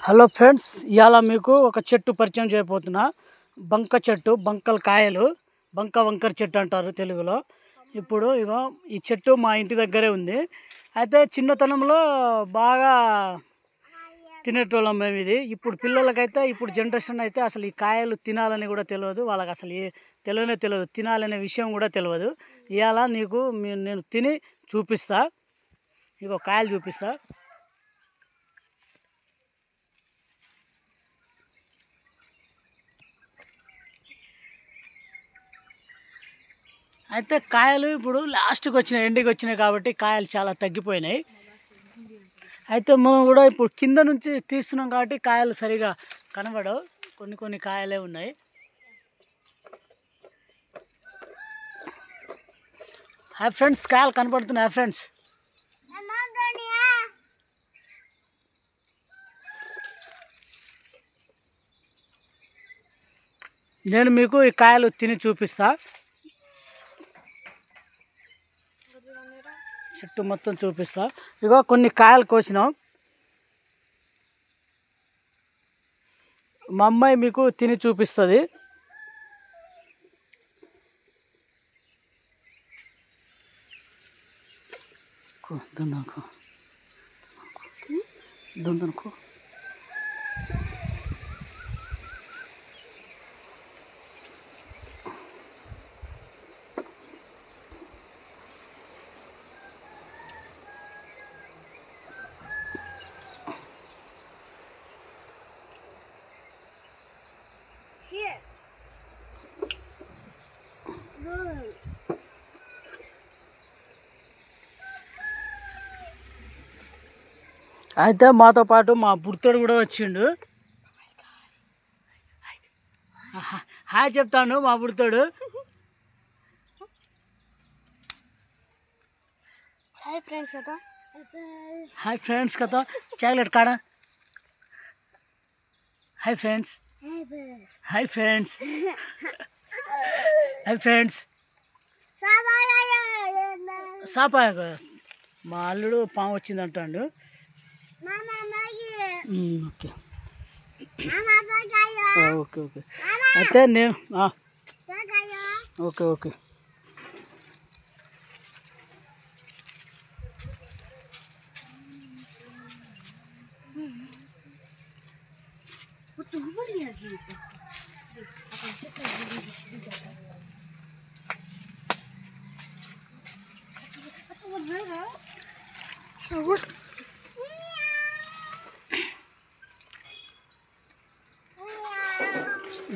Hello friends, ఇవాళ మీకు ఒక చెట్టు పరిచయం చేయబోతున్నా. బంక చెట్టు, బంకల కాయలు, వంకర చెట్టు అంటారు తెలుగులో. ఇప్పుడు ఇగో ఈ చెట్టు మా ఇంటి దగ్గరే ఉంది. అయితే చిన్నతనంలో బాగా తినేటోళ్ళం మేము ఇది. ఇప్పుడు పిల్లలకైతే, ఇప్పుడు జనరేషన్ అయితే అసలు ఈ కాయలు తినాలని కూడా తెలియదు వాళ్ళకి. అసలు తెలియదు, తినాలనే విషయం కూడా తెలియదు. ఇవాళ నీకు నేను తిని చూపిస్తా. ఇగో కాయలు చూపిస్తా. అయితే కాయలు ఇప్పుడు లాస్ట్కి వచ్చినాయి, ఎండికి వచ్చినాయి కాబట్టి కాయలు చాలా తగ్గిపోయినాయి. అయితే మనం కూడా ఇప్పుడు కింద నుంచి తీస్తున్నాం కాబట్టి కాయలు సరిగా కనబడవు, కొన్ని కాయలే ఉన్నాయి. హాయ్ ఫ్రెండ్స్, కాయలు కనపడుతున్నాయి ఫ్రెండ్స్. నేను మీకు ఈ కాయలు తిని చూపిస్తా. చెట్టు మొత్తం చూపిస్తా. ఇగో కొన్ని కాయలు కోసినాం. మా అమ్మాయి మీకు తిని చూపిస్తుంది. దొందనుకో అయితే మాతో పాటు మా బుర్తోడు కూడా వచ్చిండు. హాయ్ చెప్తాను మా బుర్తోడు. హాయ్ ఫ్రెండ్స్ కదా, చాక్లెట్ కాడా. Hi friends, hi friends, hi friends. సాపా మా అల్లుడు పాము వచ్చింది అంటాడు. Okay okay okay. అయితే నేను ఓకే ఓకే.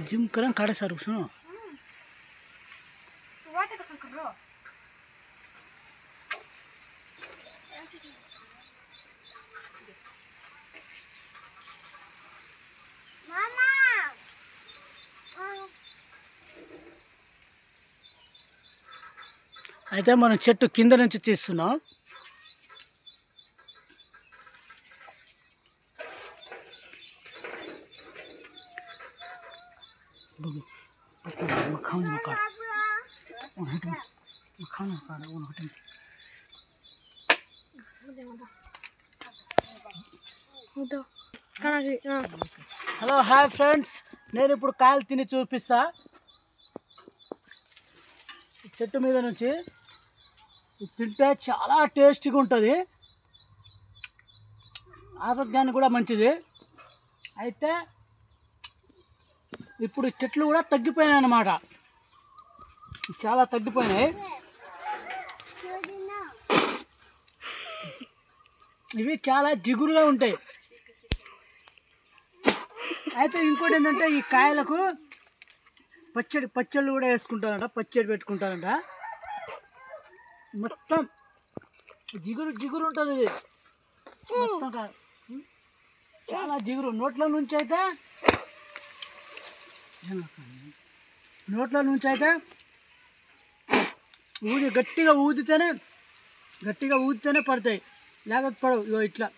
जिम करें काढ़े सारू सुनो. అయితే మనం చెట్టు కింద నుంచి తీస్తున్నాం. హలో హాయ్ ఫ్రెండ్స్, నేను ఇప్పుడు కాయలు తిని చూపిస్తా. చెట్టు మీద నుంచి తింటే చాలా టేస్టీగా ఉంటుంది, ఆరోగ్యానికి కూడా మంచిది. అయితే ఇప్పుడు చెట్లు కూడా తగ్గిపోయినాయి అన్నమాట, చాలా తగ్గిపోయినాయి. ఇవి చాలా జిగురుగా ఉంటాయి. అయితే ఇంకోటి ఏంటంటే ఈ కాయలకు పచ్చళ్ళు కూడా వేసుకుంటారంట, పచ్చడి పెట్టుకుంటారంట. మొత్తం జిగురు ఉంటుంది ఇది మొత్తం, చాలా జిగురు. నోట్ల నుంచి అయితే గట్టిగా ఊదితేనే పడతాయి, లేకపోతే పడవు. ఇగో ఇట్లా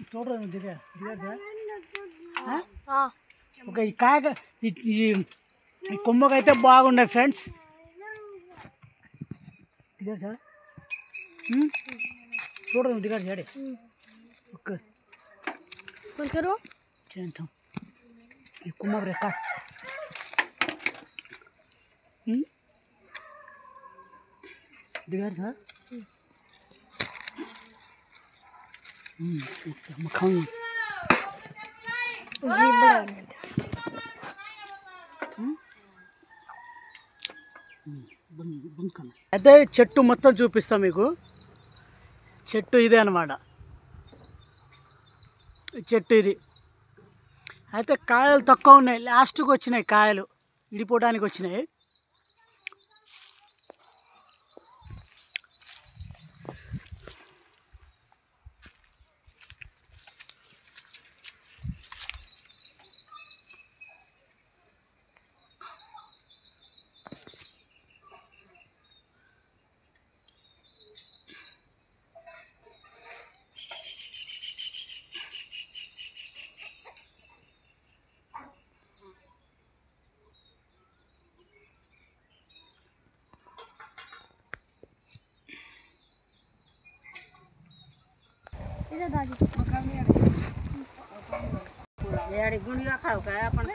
చూడరా దిగా ఓకే ఈ కాయ ఈ కొమ్మకైతే బాగుండే ఫ్రెండ్స్ దిగారు సార్ చూడరు దిగారు సాడే ఓకే చేద్దాం ఈ కొమ్మకు రేఖ దిగారు సార్ మఖం అయితే చెట్టు మొత్తం చూపిస్తా మీకు చెట్టు ఇదే అన్నమాట చెట్టు ఇది అయితే కాయలు తక్కువ ఉన్నాయి లాస్ట్కి వచ్చినాయి కాయలు విడిపోవడానికి వచ్చినాయి गुंडिया खाऊ काय आपण